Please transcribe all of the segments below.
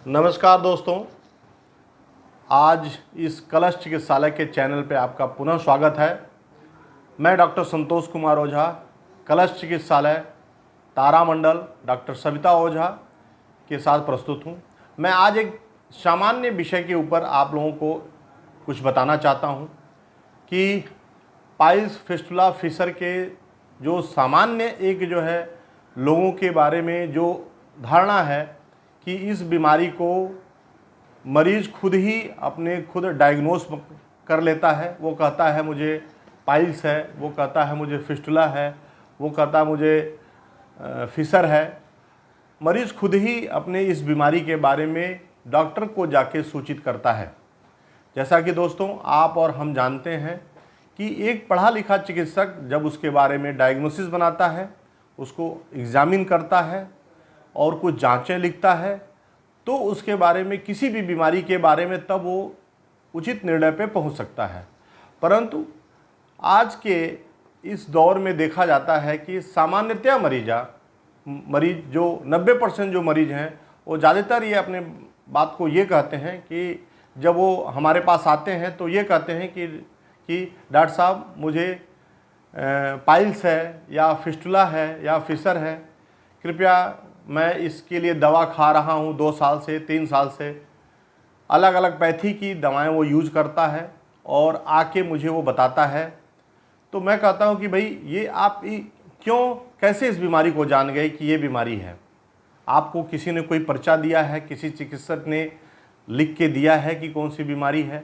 नमस्कार दोस्तों, आज इस कलश चिकित्सालय के चैनल पे आपका पुनः स्वागत है। मैं डॉक्टर संतोष कुमार ओझा, कलश चिकित्सालय, तारामंडल, डॉक्टर सविता ओझा के साथ प्रस्तुत हूँ। मैं आज एक सामान्य विषय के ऊपर आप लोगों को कुछ बताना चाहता हूँ कि पाइल्स, फिस्टुला, फिशर के जो सामान्य लोगों के बारे में जो धारणा है कि इस बीमारी को मरीज़ खुद ही खुद डायग्नोस कर लेता है। वो कहता है मुझे पाइल्स है, वो कहता है मुझे फिस्टुला है, वो कहता है मुझे फिशर है। मरीज़ खुद ही अपने इस बीमारी के बारे में डॉक्टर को जाके सूचित करता है। जैसा कि दोस्तों आप और हम जानते हैं कि एक पढ़ा लिखा चिकित्सक जब उसके बारे में डायग्नोसिस बनाता है, उसको एग्ज़ामिन करता है और कुछ जांचें लिखता है, तो उसके बारे में किसी भी बीमारी के बारे में तब वो उचित निर्णय पे पहुंच सकता है। परंतु आज के इस दौर में देखा जाता है कि सामान्यतया मरीज जो 90% जो मरीज हैं वो ज़्यादातर ये अपने बात को ये कहते हैं कि जब वो हमारे पास आते हैं तो ये कहते हैं कि डॉक्टर साहब मुझे पाइल्स है या फिस्टुला है या फिशर है, कृपया मैं इसके लिए दवा खा रहा हूँ 2 साल से 3 साल से। अलग अलग पैथी की दवाएं वो यूज़ करता है और आके मुझे वो बताता है। तो मैं कहता हूँ कि भाई ये आप कैसे इस बीमारी को जान गए कि ये बीमारी है? आपको किसी ने कोई पर्चा दिया है, किसी चिकित्सक ने लिख के दिया है कि कौन सी बीमारी है,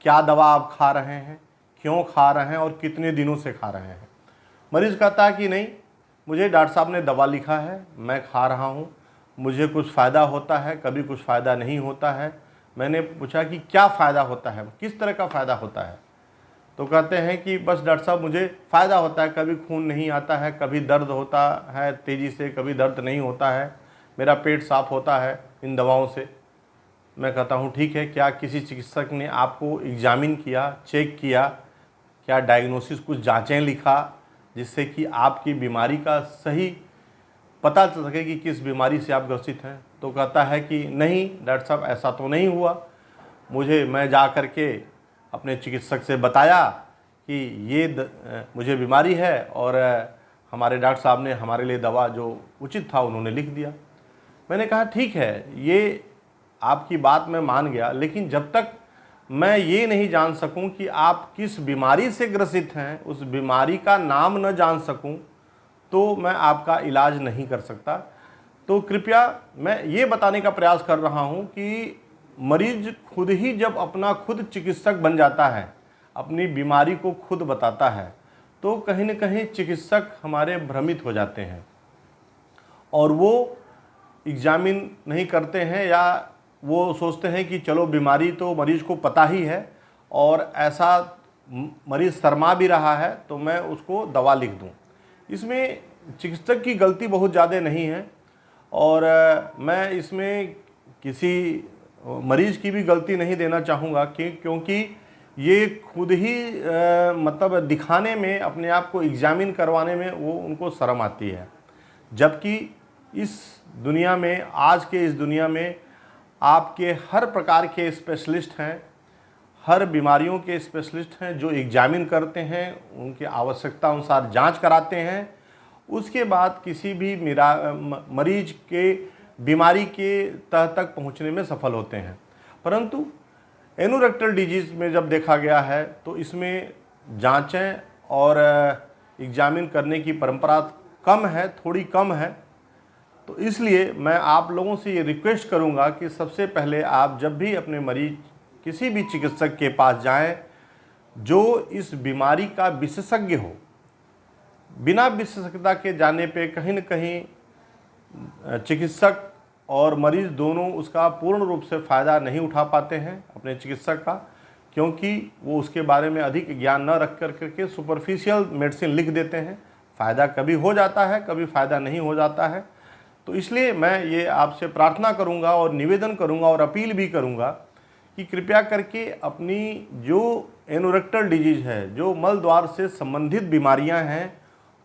क्या दवा आप खा रहे हैं, क्यों खा रहे हैं और कितने दिनों से खा रहे हैं? मरीज़ कहता है कि नहीं, मुझे डॉक्टर साहब ने दवा लिखा है, मैं खा रहा हूँ, मुझे कुछ फ़ायदा होता है, कभी कुछ फ़ायदा नहीं होता है। मैंने पूछा कि क्या फ़ायदा होता है, किस तरह का फ़ायदा होता है? तो कहते हैं कि बस डॉक्टर साहब मुझे फ़ायदा होता है, कभी खून नहीं आता है, कभी दर्द होता है तेज़ी से, कभी दर्द नहीं होता है, मेरा पेट साफ़ होता है इन दवाओं से। मैं कहता हूँ ठीक है, क्या किसी चिकित्सक ने आपको एग्ज़ामिन किया, चेक किया, क्या डायग्नोसिस, कुछ जाँचें लिखा जिससे कि आपकी बीमारी का सही पता चल सके कि किस बीमारी से आप ग्रसित हैं? तो कहता है कि नहीं डॉक्टर साहब, ऐसा तो नहीं हुआ। मैं जा कर के अपने चिकित्सक से बताया कि मुझे बीमारी है और हमारे डॉक्टर साहब ने हमारे लिए दवा जो उचित था उन्होंने लिख दिया। मैंने कहा ठीक है, ये आपकी बात मैं मान गया, लेकिन जब तक मैं ये नहीं जान सकूं कि आप किस बीमारी से ग्रसित हैं, उस बीमारी का नाम न जान सकूं, तो मैं आपका इलाज नहीं कर सकता। तो कृपया मैं ये बताने का प्रयास कर रहा हूं कि मरीज खुद ही जब अपना खुद चिकित्सक बन जाता है, अपनी बीमारी को खुद बताता है, तो कहीं न कहीं चिकित्सक हमारे भ्रमित हो जाते हैं और वो एग्ज़ामिन नहीं करते हैं या वो सोचते हैं कि चलो बीमारी तो मरीज़ को पता ही है और ऐसा मरीज़ शर्मा भी रहा है तो मैं उसको दवा लिख दूं। इसमें चिकित्सक की गलती बहुत ज़्यादा नहीं है और मैं इसमें किसी मरीज़ की भी गलती नहीं देना चाहूँगा क्योंकि ये खुद ही मतलब दिखाने में, अपने आप को एग्ज़ामिन करवाने में वो उनको शर्म आती है। जबकि इस दुनिया में, आज के इस दुनिया में आपके हर प्रकार के स्पेशलिस्ट हैं, हर बीमारियों के स्पेशलिस्ट हैं जो एग्ज़ामिन करते हैं, उनकी आवश्यकता अनुसार जांच कराते हैं, उसके बाद किसी भी मरीज के बीमारी के तह तक पहुंचने में सफल होते हैं। परंतु एनोरेक्टल डिजीज़ में जब देखा गया है तो इसमें जांचें और एग्ज़ामिन करने की परंपरा कम है, थोड़ी कम है। तो इसलिए मैं आप लोगों से ये रिक्वेस्ट करूंगा कि सबसे पहले आप जब भी अपने मरीज किसी भी चिकित्सक के पास जाएं जो इस बीमारी का विशेषज्ञ हो। बिना विशेषज्ञता के जाने पे कहीं न कहीं चिकित्सक और मरीज़ दोनों उसका पूर्ण रूप से फ़ायदा नहीं उठा पाते हैं अपने चिकित्सक का, क्योंकि वो उसके बारे में अधिक ज्ञान न रख करके सुपरफिशियल मेडिसिन लिख देते हैं। फ़ायदा कभी हो जाता है, कभी फ़ायदा नहीं हो जाता है। तो इसलिए मैं ये आपसे प्रार्थना करूंगा और निवेदन करूंगा और अपील भी करूंगा कि कृपया करके अपनी जो एनोरेक्टल डिजीज़ है, जो मल द्वार से संबंधित बीमारियां हैं,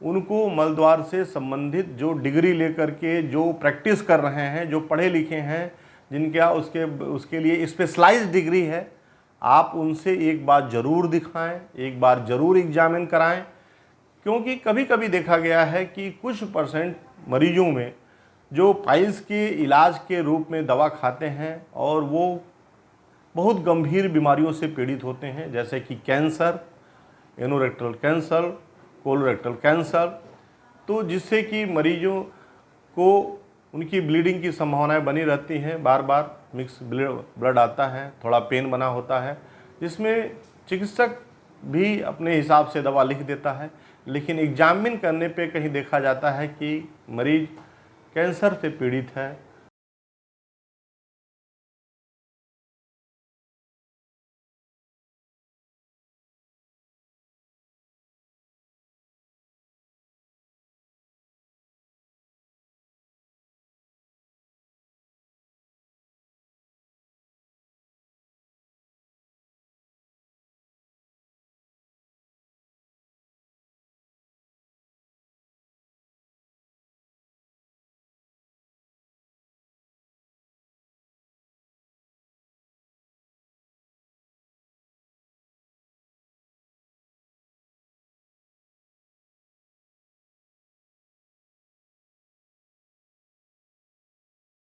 उनको मल द्वार से संबंधित जो डिग्री लेकर के जो प्रैक्टिस कर रहे हैं, जो पढ़े लिखे हैं, जिनका उसके उसके लिए स्पेशलाइज्ड डिग्री है, आप उनसे एक बार ज़रूर दिखाएं, एक बार ज़रूर एग्जामिन कराएं। क्योंकि कभी कभी देखा गया है कि कुछ परसेंट मरीजों में जो पाइल्स के इलाज के रूप में दवा खाते हैं और वो बहुत गंभीर बीमारियों से पीड़ित होते हैं, जैसे कि cancer, anorectal cancer, colorectal cancer, तो जिससे कि मरीजों को उनकी ब्लीडिंग की संभावनाएं बनी रहती हैं, बार बार मिक्स ब्लड आता है, थोड़ा पेन बना होता है, जिसमें चिकित्सक भी अपने हिसाब से दवा लिख देता है, लेकिन एग्जामिन करने पे कहीं देखा जाता है कि मरीज कैंसर से पीड़ित है